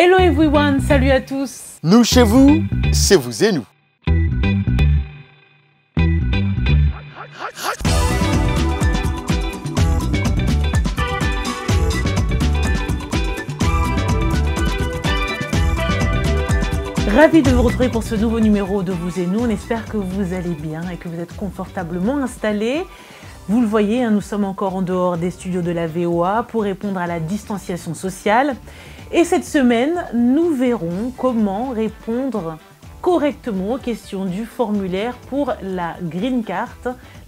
Hello everyone, salut à tous. Nous chez vous, c'est vous et nous. Ravi de vous retrouver pour ce nouveau numéro de Vous et Nous. On espère que vous allez bien et que vous êtes confortablement installés. Vous le voyez, nous sommes encore en dehors des studios de la VOA pour répondre à la distanciation sociale. Et cette semaine, nous verrons comment répondre correctement aux questions du formulaire pour la Green Card,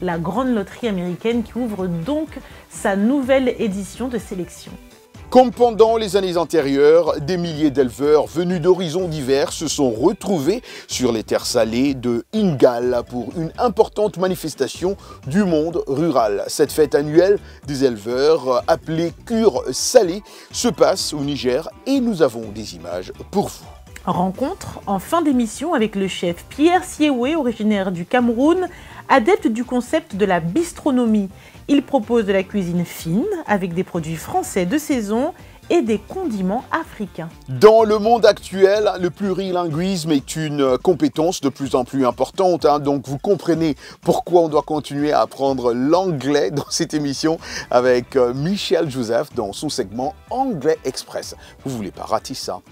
la grande loterie américaine qui ouvre donc sa nouvelle édition de sélection. Comme pendant les années antérieures, des milliers d'éleveurs venus d'horizons divers se sont retrouvés sur les terres salées de Ingal pour une importante manifestation du monde rural. Cette fête annuelle des éleveurs, appelée Cure Salée, se passe au Niger et nous avons des images pour vous. Rencontre en fin d'émission avec le chef Pierre Siewé, originaire du Cameroun, adepte du concept de la bistronomie. Il propose de la cuisine fine avec des produits français de saison et des condiments africains. Dans le monde actuel, le plurilinguisme est une compétence de plus en plus importante. Donc vous comprenez pourquoi on doit continuer à apprendre l'anglais dans cette émission avec Michel Joseph dans son segment Anglais Express. Vous ne voulez pas rater ça.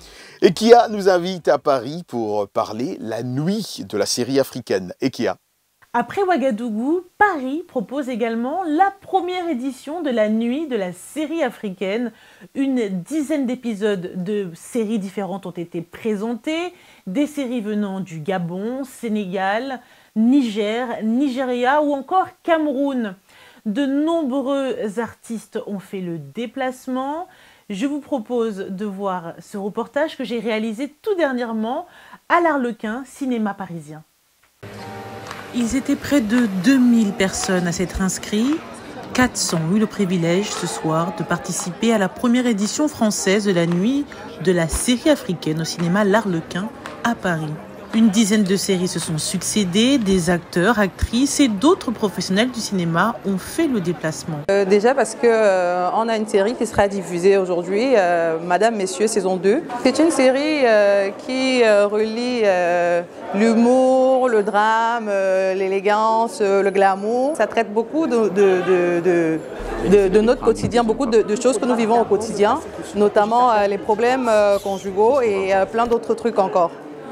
Ekia nous invite à Paris pour parler la nuit de la série africaine. Ekia. Après Ouagadougou, Paris propose également la première édition de la nuit de la série africaine. Une dizaine d'épisodes de séries différentes ont été présentés, des séries venant du Gabon, Sénégal, Niger, Nigeria ou encore Cameroun. De nombreux artistes ont fait le déplacement. Je vous propose de voir ce reportage que j'ai réalisé tout dernièrement à l'Arlequin, cinéma parisien. Ils étaient près de 2000 personnes à s'être inscrits. 400 ont eu le privilège ce soir de participer à la première édition française de la nuit de la série africaine au cinéma L'Arlequin à Paris. Une dizaine de séries se sont succédées, des acteurs, actrices et d'autres professionnels du cinéma ont fait le déplacement. Déjà parce qu'on a une série qui sera diffusée aujourd'hui, Madame, Messieurs, saison 2. C'est une série qui relie l'humour, le drame, l'élégance, le glamour. Ça traite beaucoup de notre quotidien, beaucoup de choses que nous vivons au quotidien, notamment les problèmes conjugaux et plein d'autres trucs encore.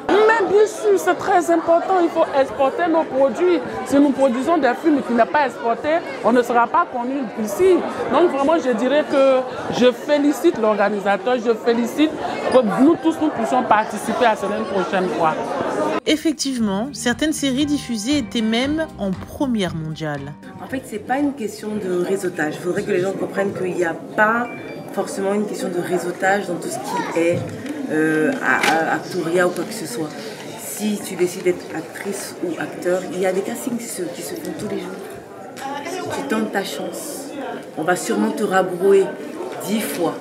Mais bien sûr, c'est très important, il faut exporter nos produits. Si nous produisons des films qui ne sont pas exportés, on ne sera pas connus ici. Donc vraiment, je dirais que je félicite l'organisateur, je félicite que nous tous, nous puissions participer à cela une prochaine fois. Effectivement, certaines séries diffusées étaient même en première mondiale. En fait, ce n'est pas une question de réseautage. Il faudrait que les gens comprennent qu'il n'y a pas forcément une question de réseautage dans tout ce qui est actoria ou quoi que ce soit. Si tu décides d'être actrice ou acteur, il y a des castings qui se font tous les jours. Tu tentes ta chance. On va sûrement te rabrouer 10 fois,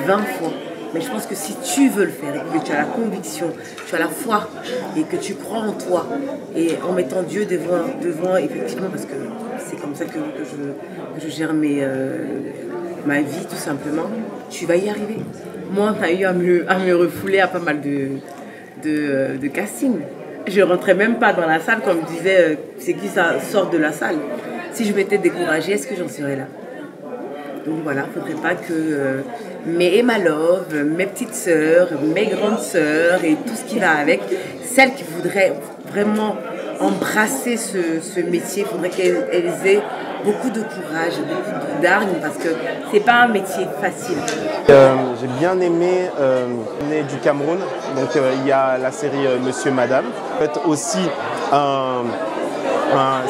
20 fois. Mais je pense que si tu veux le faire et que tu as la conviction, tu as la foi et que tu crois en toi et en mettant Dieu devant effectivement, parce que c'est comme ça que je gère ma vie tout simplement, tu vas y arriver. Moi, on a eu à me refouler à pas mal de casting. Je rentrais même pas dans la salle, comme je disais, c'est qui ça sort de la salle. Si je m'étais découragée, est-ce que j'en serais là? Donc voilà, il ne faudrait pas que ma love, mes petites sœurs, mes grandes sœurs et tout ce qui va avec, celles qui voudraient vraiment embrasser ce métier, il faudrait qu'elles aient beaucoup de courage, beaucoup d'armes, parce que c'est pas un métier facile. J'ai bien aimé né du Cameroun, donc il y a la série Monsieur Madame. En fait aussi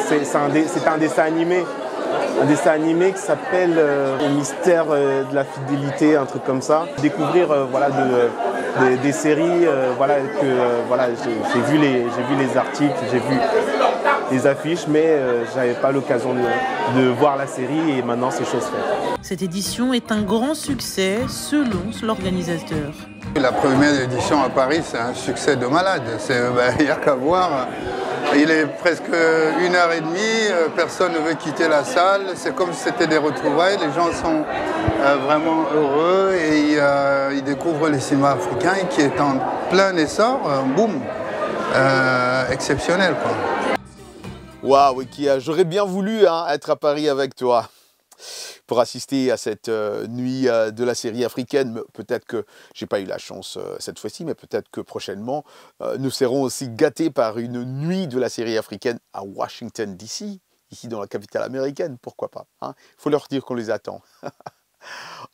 c'est un dessin animé. Un dessin animé qui s'appelle Le mystère de la fidélité, un truc comme ça. Découvrir des séries, j'ai vu les articles, j'ai vu les affiches, mais j'avais pas l'occasion de voir la série et maintenant c'est chose faite. Cette édition est un grand succès selon l'organisateur. La première édition à Paris, c'est un succès de malade. Il n'y a qu'à voir Il est presque 1h30, personne ne veut quitter la salle. C'est comme si c'était des retrouvailles. Les gens sont vraiment heureux et ils découvrent le cinéma africain qui est en plein essor, un boom exceptionnel, quoi. Waouh, Kia, j'aurais bien voulu être à Paris avec toi pour assister à cette nuit de la série africaine. Peut-être que j'ai pas eu la chance cette fois-ci, mais peut-être que prochainement, nous serons aussi gâtés par une nuit de la série africaine à Washington, D.C., ici dans la capitale américaine, pourquoi pas. Il faut leur dire qu'on les attend.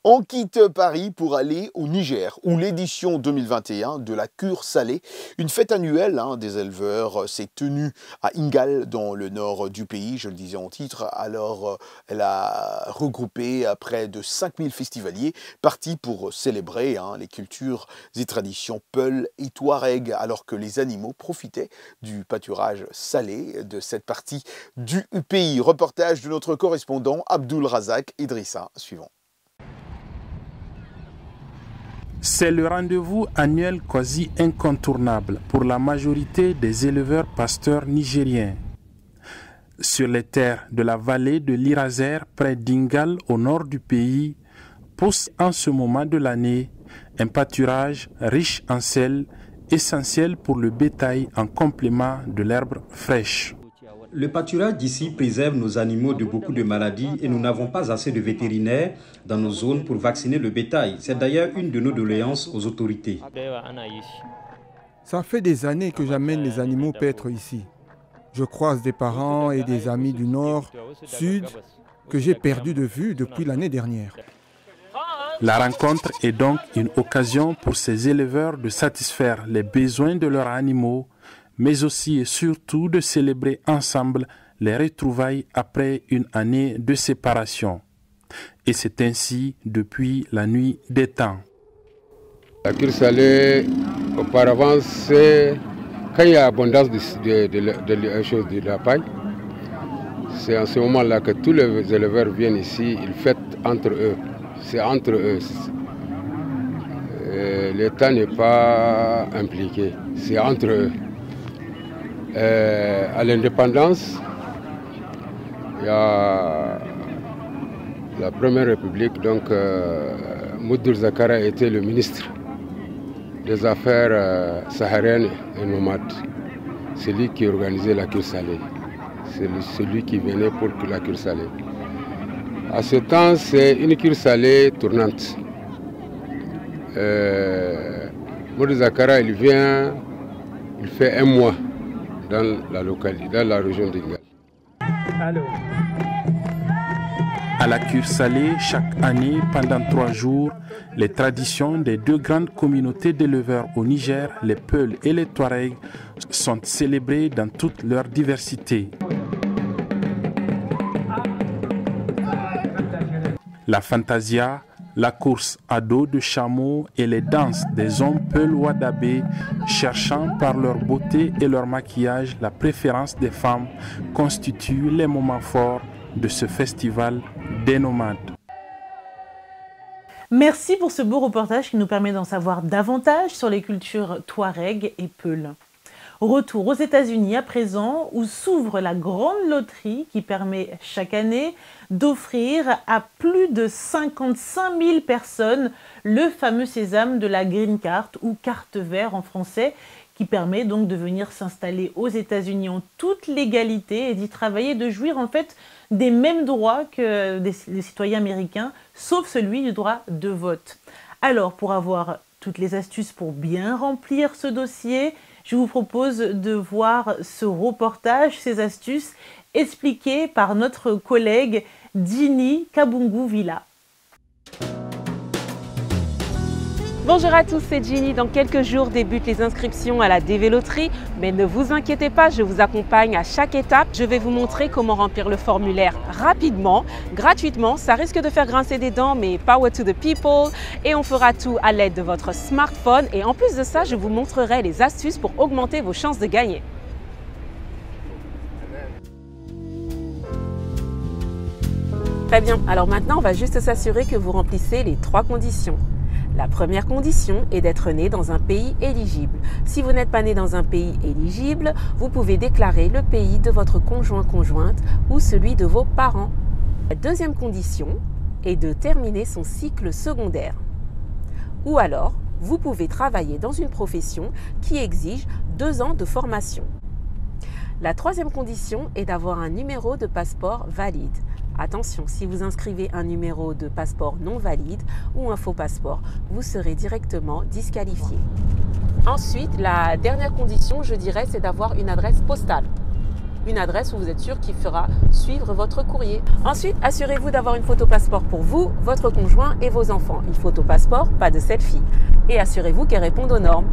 On quitte Paris pour aller au Niger, où l'édition 2021 de la Cure Salée, une fête annuelle des éleveurs, s'est tenue à Ingal, dans le nord du pays, je le disais en titre. Alors, elle a regroupé près de 5000 festivaliers, partis pour célébrer les cultures et traditions Peul et Touareg, alors que les animaux profitaient du pâturage salé de cette partie du pays. Reportage de notre correspondant Abdul Razak Idrissa, suivant. C'est le rendez-vous annuel quasi incontournable pour la majorité des éleveurs pasteurs nigériens. Sur les terres de la vallée de l'Iraser, près d'Ingal, au nord du pays, pousse en ce moment de l'année un pâturage riche en sel, essentiel pour le bétail en complément de l'herbe fraîche. Le pâturage d'ici préserve nos animaux de beaucoup de maladies et nous n'avons pas assez de vétérinaires dans nos zones pour vacciner le bétail. C'est d'ailleurs une de nos doléances aux autorités. Ça fait des années que j'amène les animaux paître ici. Je croise des parents et des amis du nord, sud, que j'ai perdu de vue depuis l'année dernière. La rencontre est donc une occasion pour ces éleveurs de satisfaire les besoins de leurs animaux, mais aussi et surtout de célébrer ensemble les retrouvailles après une année de séparation. Et c'est ainsi depuis la nuit des temps. La Cure Salée, auparavant, c'est quand il y a abondance de la paille, c'est en ce moment-là que tous les éleveurs viennent ici, ils fêtent entre eux. C'est entre eux. L'État n'est pas impliqué, c'est entre eux. À l'indépendance, il y a la Première République, donc Moudour Zakara était le ministre des Affaires sahariennes et nomades. C'est lui qui organisait la Cure Salée. C'est celui qui venait pour la Cure Salée. À ce temps, c'est une Cure Salée tournante. Moudour Zakara, il vient, il fait un mois dans la localité, dans la région d'Ingal. À la Cure Salée, chaque année, pendant 3 jours, les traditions des 2 grandes communautés d'éleveurs au Niger, les Peuls et les Touaregs, sont célébrées dans toute leur diversité. La fantasia, la course à dos de chameau et les danses des hommes Peul Wadabé, cherchant par leur beauté et leur maquillage la préférence des femmes, constituent les moments forts de ce festival des nomades. Merci pour ce beau reportage qui nous permet d'en savoir davantage sur les cultures Touareg et Peul. Retour aux États-Unis à présent, où s'ouvre la grande loterie qui permet chaque année d'offrir à plus de 55 000 personnes le fameux sésame de la Green Card ou carte vert en français, qui permet donc de venir s'installer aux États-Unis en toute légalité et d'y travailler, de jouir en fait des mêmes droits que les citoyens américains, sauf celui du droit de vote. Alors, pour avoir toutes les astuces pour bien remplir ce dossier, je vous propose de voir ce reportage, ces astuces, expliquées par notre collègue Dini Kabungu Villa. Bonjour à tous, c'est Ginny. Dans quelques jours débutent les inscriptions à la DV Loterie. Mais ne vous inquiétez pas, je vous accompagne à chaque étape. Je vais vous montrer comment remplir le formulaire rapidement, gratuitement. Ça risque de faire grincer des dents, mais power to the people. Et on fera tout à l'aide de votre smartphone. Et en plus de ça, je vous montrerai les astuces pour augmenter vos chances de gagner. Très bien, alors maintenant on va juste s'assurer que vous remplissez les 3 conditions. La première condition est d'être né dans un pays éligible. Si vous n'êtes pas né dans un pays éligible, vous pouvez déclarer le pays de votre conjoint-conjointe ou celui de vos parents. La deuxième condition est de terminer son cycle secondaire. Ou alors, vous pouvez travailler dans une profession qui exige 2 ans de formation. La troisième condition est d'avoir un numéro de passeport valide. Attention, si vous inscrivez un numéro de passeport non valide ou un faux passeport, vous serez directement disqualifié. Ensuite, la dernière condition, je dirais, c'est d'avoir une adresse postale. Une adresse où vous êtes sûr qu'il fera suivre votre courrier. Ensuite, assurez-vous d'avoir une photo passeport pour vous, votre conjoint et vos enfants. Une photo passeport, pas de selfie. Et assurez-vous qu'elle réponde aux normes.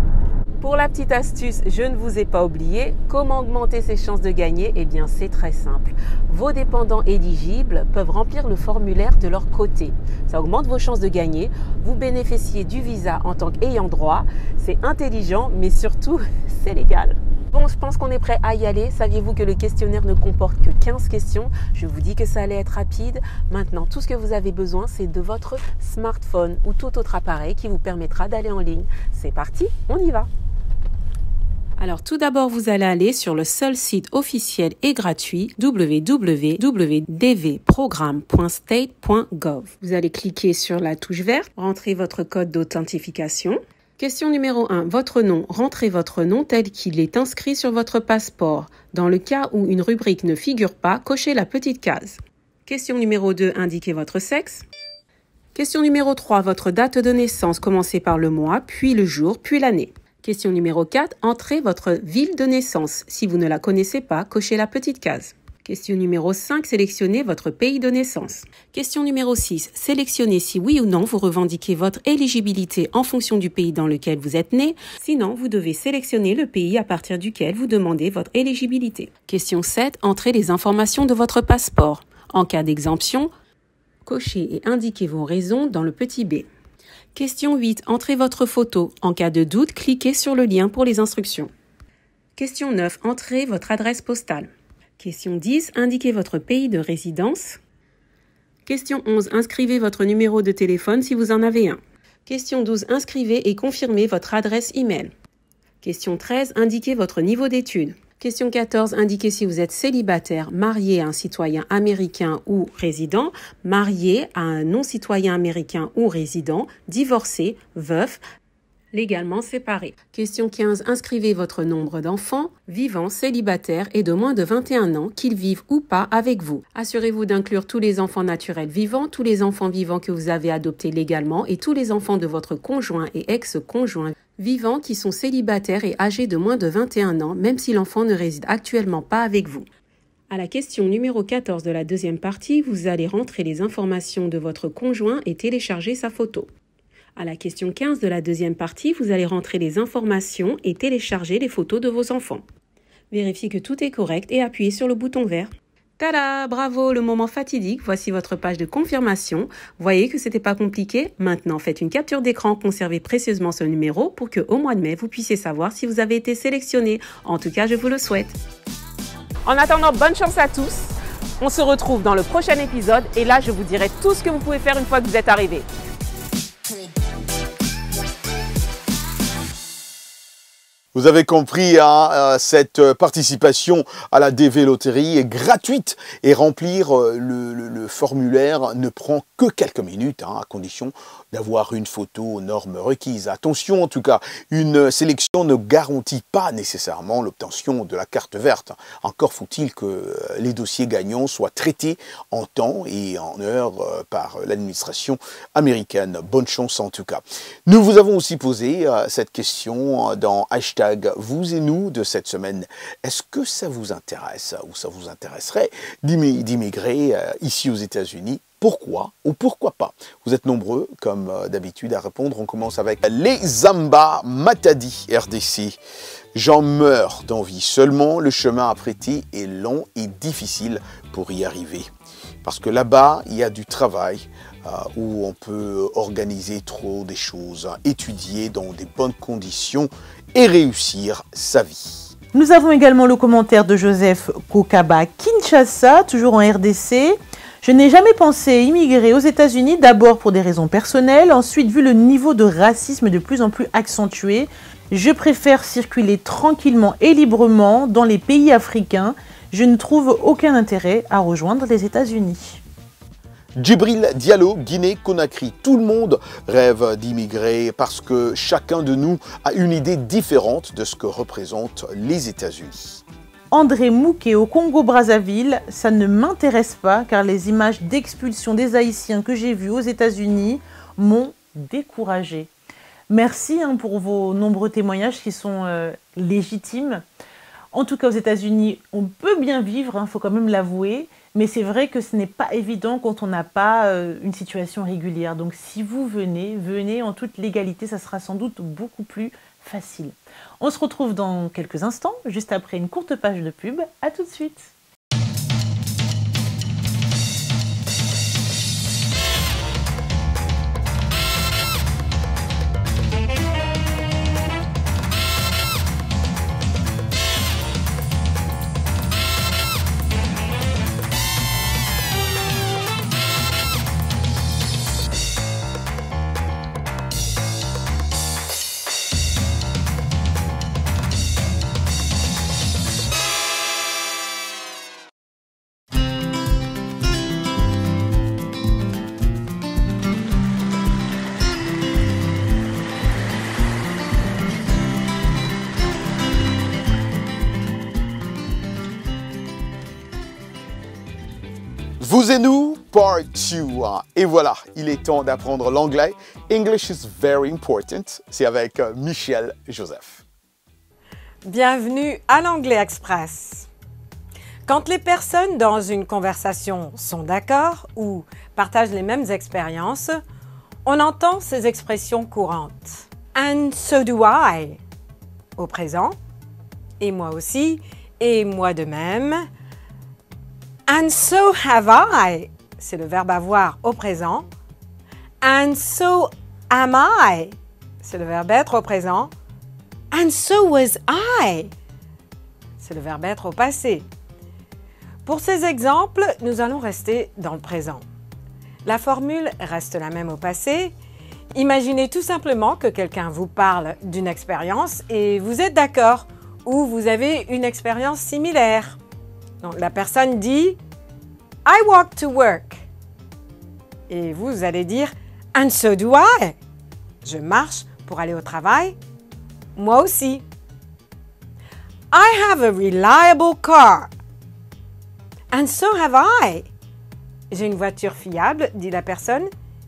Pour la petite astuce, je ne vous ai pas oublié, comment augmenter ses chances de gagner? Eh bien, c'est très simple. Vos dépendants éligibles peuvent remplir le formulaire de leur côté. Ça augmente vos chances de gagner. Vous bénéficiez du visa en tant qu'ayant droit. C'est intelligent, mais surtout, c'est légal. Bon, je pense qu'on est prêt à y aller. Saviez-vous que le questionnaire ne comporte que 15 questions? Je vous dis que ça allait être rapide. Maintenant, tout ce que vous avez besoin, c'est de votre smartphone ou tout autre appareil qui vous permettra d'aller en ligne. C'est parti, on y va! Alors tout d'abord, vous allez aller sur le seul site officiel et gratuit www.dvprogramme.state.gov. Vous allez cliquer sur la touche verte, rentrez votre code d'authentification. Question numéro 1, votre nom. Rentrez votre nom tel qu'il est inscrit sur votre passeport. Dans le cas où une rubrique ne figure pas, cochez la petite case. Question numéro 2, indiquez votre sexe. Question numéro 3, votre date de naissance. Commencez par le mois, puis le jour, puis l'année. Question numéro 4, entrez votre ville de naissance. Si vous ne la connaissez pas, cochez la petite case. Question numéro 5, sélectionnez votre pays de naissance. Question numéro 6, sélectionnez si oui ou non vous revendiquez votre éligibilité en fonction du pays dans lequel vous êtes né. Sinon, vous devez sélectionner le pays à partir duquel vous demandez votre éligibilité. Question 7, entrez les informations de votre passeport. En cas d'exemption, cochez et indiquez vos raisons dans le petit B. Question 8. Entrez votre photo. En cas de doute, cliquez sur le lien pour les instructions. Question 9. Entrez votre adresse postale. Question 10. Indiquez votre pays de résidence. Question 11. Inscrivez votre numéro de téléphone si vous en avez un. Question 12. Inscrivez et confirmez votre adresse e-mail. Question 13. Indiquez votre niveau d'études. Question 14, indiquez si vous êtes célibataire, marié à un citoyen américain ou résident, marié à un non-citoyen américain ou résident, divorcé, veuf, légalement séparé. Question 15, inscrivez votre nombre d'enfants, vivants, célibataires et de moins de 21 ans, qu'ils vivent ou pas avec vous. Assurez-vous d'inclure tous les enfants naturels vivants, tous les enfants vivants que vous avez adoptés légalement et tous les enfants de votre conjoint et ex-conjoint vivants qui sont célibataires et âgés de moins de 21 ans, même si l'enfant ne réside actuellement pas avec vous. À la question numéro 14 de la deuxième partie, vous allez rentrer les informations de votre conjoint et télécharger sa photo. À la question 15 de la deuxième partie, vous allez rentrer les informations et télécharger les photos de vos enfants. Vérifiez que tout est correct et appuyez sur le bouton vert. Tada! Bravo! Le moment fatidique. Voici votre page de confirmation. Voyez que c'était pas compliqué? Maintenant, faites une capture d'écran, conservez précieusement ce numéro pour que au mois de mai, vous puissiez savoir si vous avez été sélectionné. En tout cas, je vous le souhaite. En attendant, bonne chance à tous. On se retrouve dans le prochain épisode et là, je vous dirai tout ce que vous pouvez faire une fois que vous êtes arrivé. Vous avez compris, cette participation à la DV Loterie est gratuite et remplir le formulaire ne prend que quelques minutes, à condition d'avoir une photo aux normes requises. Attention, en tout cas, une sélection ne garantit pas nécessairement l'obtention de la carte verte. Encore faut-il que les dossiers gagnants soient traités en temps et en heure par l'administration américaine. Bonne chance en tout cas. Nous vous avons aussi posé cette question dans hashtag vous et nous de cette semaine. Est-ce que ça vous intéresse ou ça vous intéresserait d'immigrer ici aux États-Unis? Pourquoi ou pourquoi pas? Vous êtes nombreux, comme d'habitude, à répondre. On commence avec les Zamba Matadi, RDC. J'en meurs d'envie. Seulement, le chemin à prêter est long et difficile pour y arriver. Parce que là-bas, il y a du travail où on peut organiser trop des choses, étudier dans des bonnes conditions et réussir sa vie. Nous avons également le commentaire de Joseph Kokaba Kinshasa, toujours en RDC. Je n'ai jamais pensé immigrer aux États-Unis, d'abord pour des raisons personnelles, ensuite vu le niveau de racisme de plus en plus accentué. Je préfère circuler tranquillement et librement dans les pays africains. Je ne trouve aucun intérêt à rejoindre les États-Unis. Djibril Diallo, Guinée-Conakry. Tout le monde rêve d'immigrer parce que chacun de nous a une idée différente de ce que représentent les États-Unis. André Mouquet au Congo-Brazzaville, ça ne m'intéresse pas car les images d'expulsion des Haïtiens que j'ai vues aux États-Unis m'ont découragée. Merci pour vos nombreux témoignages qui sont légitimes. En tout cas, aux États-Unis, on peut bien vivre, il faut quand même l'avouer, mais c'est vrai que ce n'est pas évident quand on n'a pas une situation régulière. Donc si vous venez en toute légalité, ça sera sans doute beaucoup plus facile. On se retrouve dans quelques instants, juste après une courte page de pub. À tout de suite. Vous et nous, part 2. Et voilà, il est temps d'apprendre l'anglais. English is very important. C'est avec Michel Joseph. Bienvenue à l'Anglais Express. Quand les personnes dans une conversation sont d'accord ou partagent les mêmes expériences, on entend ces expressions courantes. And so do I au présent, et moi aussi, et moi de même. And so have I, c'est le verbe avoir au présent. And so am I, c'est le verbe être au présent. And so was I, c'est le verbe être au passé. Pour ces exemples, nous allons rester dans le présent. La formule reste la même au passé. Imaginez tout simplement que quelqu'un vous parle d'une expérience et vous êtes d'accord ou vous avez une expérience similaire. Donc, la personne dit « I walk to work » et vous allez dire « And so do I » Je marche pour aller au travail. Moi aussi. « I have a reliable car » And so have I. J'ai une voiture fiable, dit la personne,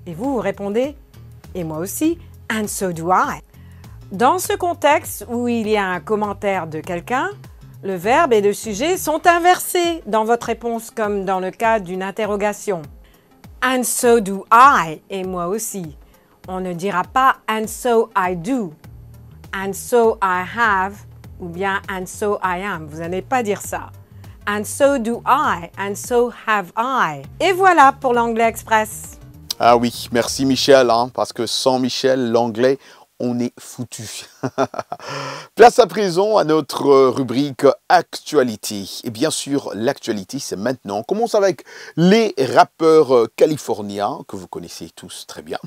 et vous répondez « Et moi aussi, and so do I ». Dans ce contexte où il y a un commentaire de quelqu'un, le verbe et le sujet sont inversés dans votre réponse comme dans le cas d'une interrogation. And so do I, et moi aussi. On ne dira pas and so I do, and so I have, ou bien and so I am. Vous n'allez pas dire ça. And so do I, and so have I. Et voilà pour l'Anglais Express. Ah oui, merci Michel, parce que sans Michel, l'anglais, on est foutu. Place à présent à notre rubrique Actualité. Et bien sûr, l'actualité, c'est maintenant. On commence avec les rappeurs californiens, que vous connaissez tous très bien.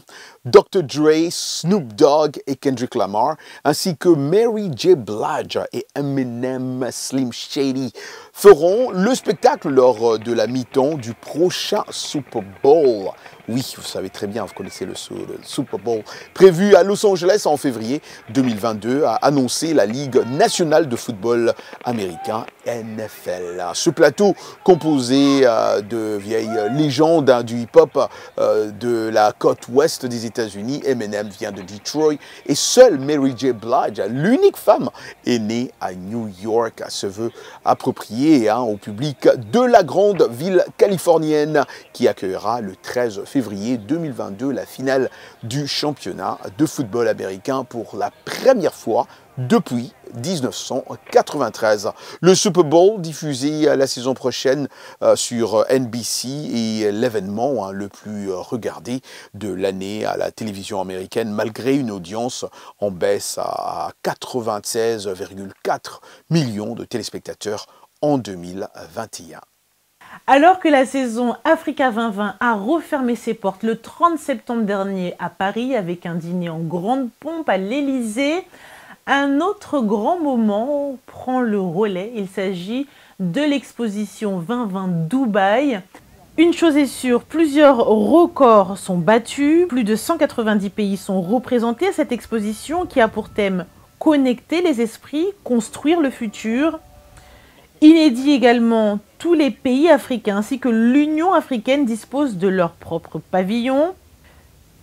Dr. Dre, Snoop Dogg et Kendrick Lamar, ainsi que Mary J. Blige et Eminem, Slim Shady, feront le spectacle lors de la mi-temps du prochain Super Bowl. Oui, vous savez très bien, vous connaissez le Super Bowl, prévu à Los Angeles en février 2022, a annoncé la Ligue nationale de football américain, NFL. Ce plateau, composé de vieilles légendes du hip-hop de la côte ouest des États-Unis, Eminem vient de Detroit, et seule Mary J. Blige, l'unique femme, est née à New York, se veut appropriée au public de la grande ville californienne qui accueillera le 13 février 2022 la finale du championnat de football américain pour la première fois depuis 1993. Le Super Bowl, diffusé la saison prochaine sur NBC, est l'événement le plus regardé de l'année à la télévision américaine, malgré une audience en baisse à 96,4 millions de téléspectateurs en 2021. Alors que la saison Africa 2020 a refermé ses portes le 30 septembre dernier à Paris avec un dîner en grande pompe à l'Élysée, un autre grand moment prend le relais. Il s'agit de l'exposition 2020 Dubaï. Une chose est sûre, plusieurs records sont battus. Plus de 190 pays sont représentés à cette exposition qui a pour thème « Connecter les esprits, construire le futur ». Inédit également, tous les pays africains ainsi que l'Union africaine disposent de leur propre pavillon.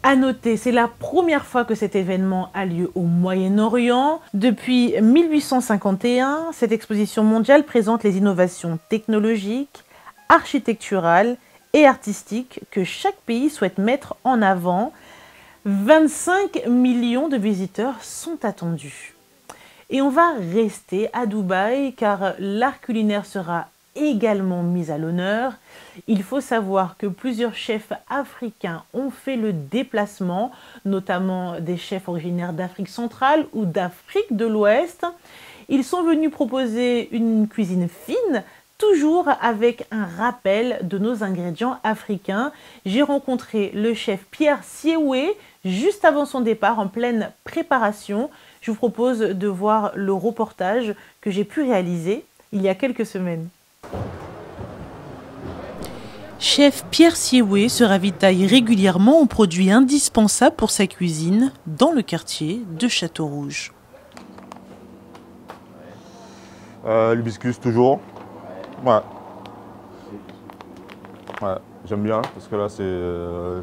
À noter, c'est la première fois que cet événement a lieu au Moyen-Orient. Depuis 1851, cette exposition mondiale présente les innovations technologiques, architecturales et artistiques que chaque pays souhaite mettre en avant. 25 millions de visiteurs sont attendus. Et on va rester à Dubaï car l'art culinaire sera également mis à l'honneur. Il faut savoir que plusieurs chefs africains ont fait le déplacement, notamment des chefs originaires d'Afrique centrale ou d'Afrique de l'Ouest. Ils sont venus proposer une cuisine fine, toujours avec un rappel de nos ingrédients africains. J'ai rencontré le chef Pierre Siewé juste avant son départ, en pleine préparation. Je vous propose de voir le reportage que j'ai pu réaliser il y a quelques semaines. Chef Pierre Siewé se ravitaille régulièrement aux produits indispensables pour sa cuisine dans le quartier de Château-Rouge. L'hibiscus toujours. Ouais. Ouais, j'aime bien parce que là c'est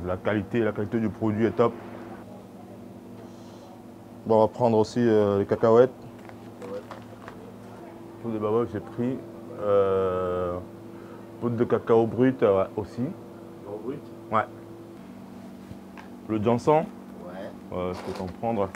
la qualité du produit est top. Bon, on va prendre aussi les cacahuètes. Pour des babas que j'ai pris. Poudre de cacao brut aussi. Brut? Ouais. Le Johnson? Ouais. Je peux t'en prendre.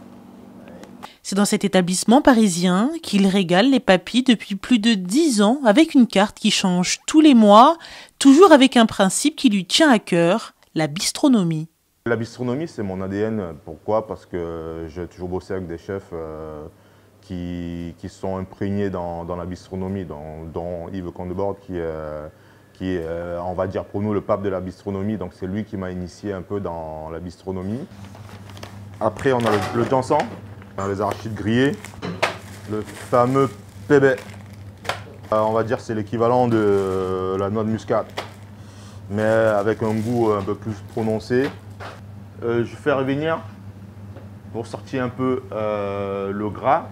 C'est dans cet établissement parisien qu'il régale les papis depuis plus de 10 ans avec une carte qui change tous les mois, toujours avec un principe qui lui tient à cœur, la bistronomie. La bistronomie, c'est mon ADN. Pourquoi? Parce que j'ai toujours bossé avec des chefs qui sont imprégnés dans la bistronomie, dont Yves Condebord qui est, on va dire pour nous, le pape de la bistronomie. Donc c'est lui qui m'a initié un peu dans la bistronomie. Après, on a le Johnson, on a les arachides grillés, le fameux pébé. On va dire c'est l'équivalent de la noix de muscade, mais avec un goût un peu plus prononcé. Je fais revenir pour sortir un peu le gras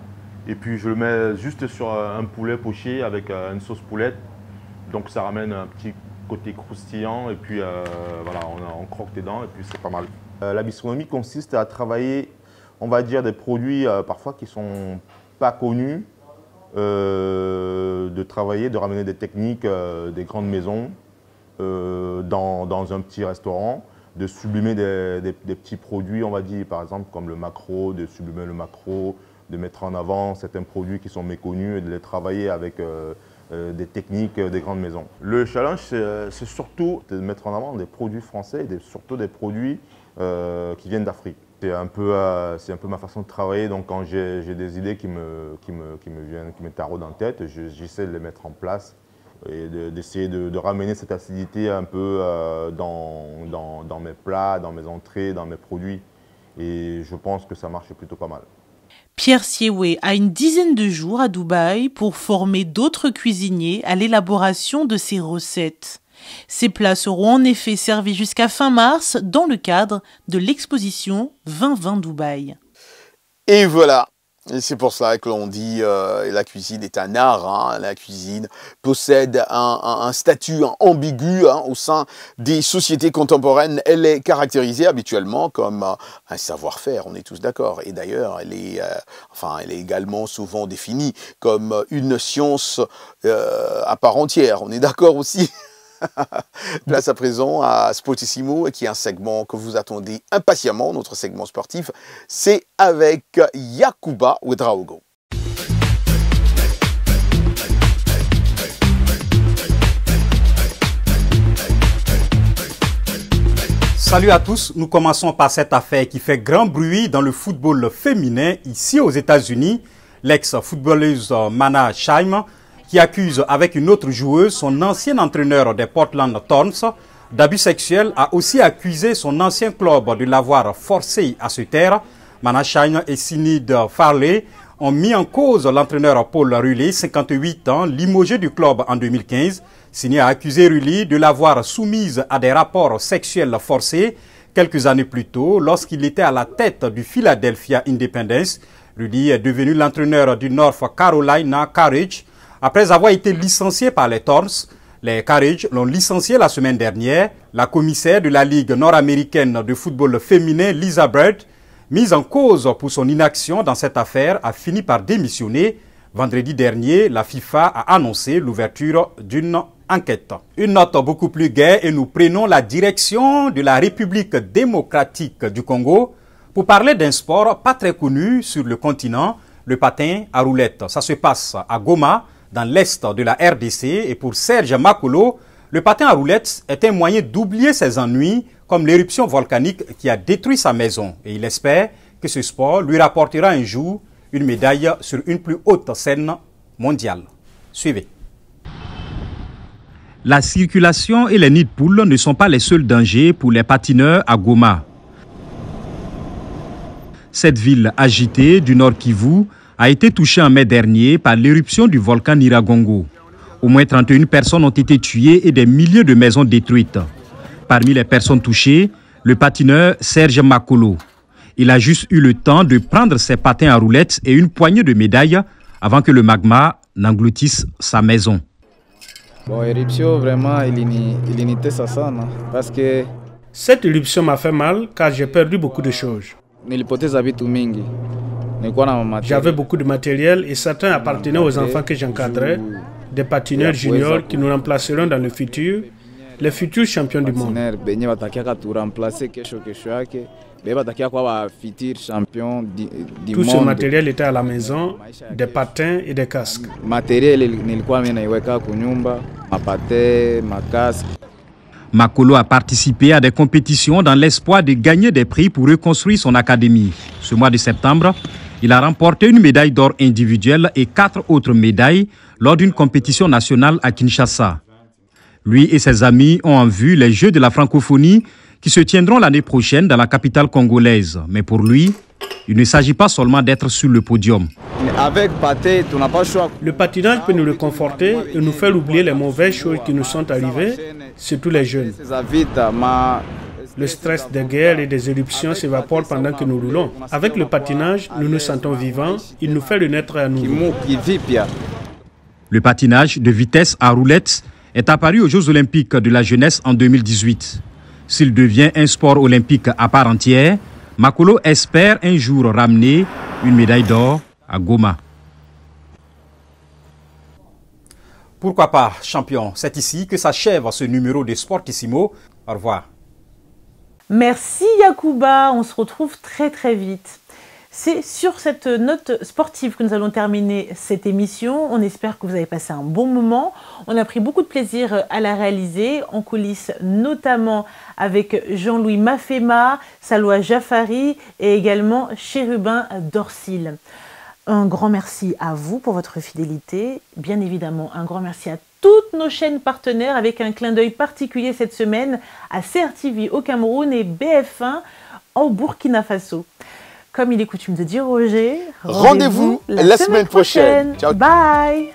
et puis je le mets juste sur un poulet poché avec une sauce poulette. Donc ça ramène un petit côté croustillant et puis voilà, on croque dedans et puis c'est pas mal. La bistronomie consiste à travailler, on va dire, des produits parfois qui ne sont pas connus, de ramener des techniques des grandes maisons dans un petit restaurant, de sublimer des petits produits, on va dire, par exemple comme le maquereau, de sublimer le maquereau, de mettre en avant certains produits qui sont méconnus et de les travailler avec des techniques des grandes maisons. Le challenge, c'est surtout de mettre en avant des produits français et surtout des produits qui viennent d'Afrique. C'est un peu ma façon de travailler, donc quand j'ai des idées qui me taraudent en tête, j'essaie de les mettre en place et d'essayer de ramener cette acidité un peu dans mes plats, dans mes entrées, dans mes produits. Et je pense que ça marche plutôt pas mal. Pierre Siewé a une dizaine de jours à Dubaï pour former d'autres cuisiniers à l'élaboration de ses recettes. Ces plats seront en effet servis jusqu'à fin mars dans le cadre de l'exposition 2020 Dubaï. Et voilà. Et c'est pour ça que l'on dit la cuisine est un art. Hein. La cuisine possède un statut ambigu au sein des sociétés contemporaines. Elle est caractérisée habituellement comme un savoir-faire, on est tous d'accord. Et d'ailleurs, elle est également souvent définie comme une science à part entière. On est d'accord aussi. Place à présent à Sportissimo, qui est un segment que vous attendez impatiemment, notre segment sportif. C'est avec Yacouba Ouedraogo. Salut à tous, nous commençons par cette affaire qui fait grand bruit dans le football féminin ici aux États-Unis. L'ex-footballeuse Mana Shaim, qui qui accuse avec une autre joueuse son ancien entraîneur des Portland Thorns d'abus sexuels, a aussi accusé son ancien club de l'avoir forcé à se taire. Mana Shine et Sinead Farley ont mis en cause l'entraîneur Paul Rulli, 58 ans, limogé du club en 2015. Sinead a accusé Rulli de l'avoir soumise à des rapports sexuels forcés quelques années plus tôt, lorsqu'il était à la tête du Philadelphia Independence. Rulli est devenu l'entraîneur du North Carolina Courage après avoir été licencié par les Thorns. Les Courage l'ont licencié la semaine dernière. La commissaire de la Ligue nord-américaine de football féminin, Lisa Bird, mise en cause pour son inaction dans cette affaire, a fini par démissionner. Vendredi dernier, la FIFA a annoncé l'ouverture d'une enquête. Une note beaucoup plus gaie et nous prenons la direction de la République démocratique du Congo pour parler d'un sport pas très connu sur le continent, le patin à roulettes. Ça se passe à Goma, dans l'est de la RDC, et pour Serge Makolo, le patin à roulettes est un moyen d'oublier ses ennuis, comme l'éruption volcanique qui a détruit sa maison. Et il espère que ce sport lui rapportera un jour une médaille sur une plus haute scène mondiale. Suivez. La circulation et les nids de poules ne sont pas les seuls dangers pour les patineurs à Goma. Cette ville agitée du Nord Kivu a été touchée en mai dernier par l'éruption du volcan Nyiragongo. Au moins 31 personnes ont été tuées et des milliers de maisons détruites. Parmi les personnes touchées, le patineur Serge Makolo. Il a juste eu le temps de prendre ses patins à roulettes et une poignée de médailles avant que le magma n'engloutisse sa maison. Bon, éruption, vraiment, il était ça, non? Parce que... Cette éruption m'a fait mal car j'ai perdu beaucoup de choses. J'avais beaucoup de matériel et certains appartenaient aux enfants que j'encadrais, des patineurs juniors qui nous remplaceront dans le futur, les futurs champions du monde. Tout ce matériel était à la maison, des patins et des casques. Makolo a participé à des compétitions dans l'espoir de gagner des prix pour reconstruire son académie. Ce mois de septembre, il a remporté une médaille d'or individuelle et 4 autres médailles lors d'une compétition nationale à Kinshasa. Lui et ses amis ont en vue les Jeux de la francophonie qui se tiendront l'année prochaine dans la capitale congolaise. Mais pour lui, il ne s'agit pas seulement d'être sur le podium. Avec patin, tu n'as pas le choix. Le patinage peut nous réconforter et nous faire oublier les mauvaises choses qui nous sont arrivées, surtout les jeunes. Le stress des guerres et des éruptions s'évapore pendant que nous roulons. Avec le patinage, nous nous sentons vivants, il nous fait renaître à nouveau. Le patinage de vitesse à roulettes est apparu aux Jeux olympiques de la jeunesse en 2018. S'il devient un sport olympique à part entière, Makolo espère un jour ramener une médaille d'or à Goma. Pourquoi pas, champion? C'est ici que s'achève ce numéro de Sportissimo. Au revoir. Merci Yacouba, on se retrouve très vite. C'est sur cette note sportive que nous allons terminer cette émission. On espère que vous avez passé un bon moment. On a pris beaucoup de plaisir à la réaliser, en coulisses notamment avec Jean-Louis Mafema, Salwa Jafari et également Chérubin Dorsil. Un grand merci à vous pour votre fidélité. Bien évidemment, un grand merci à toutes nos chaînes partenaires avec un clin d'œil particulier cette semaine à CRTV au Cameroun et BF1 au Burkina Faso. Comme il est coutume de dire, Roger, rendez-vous la semaine prochaine. Ciao. Bye.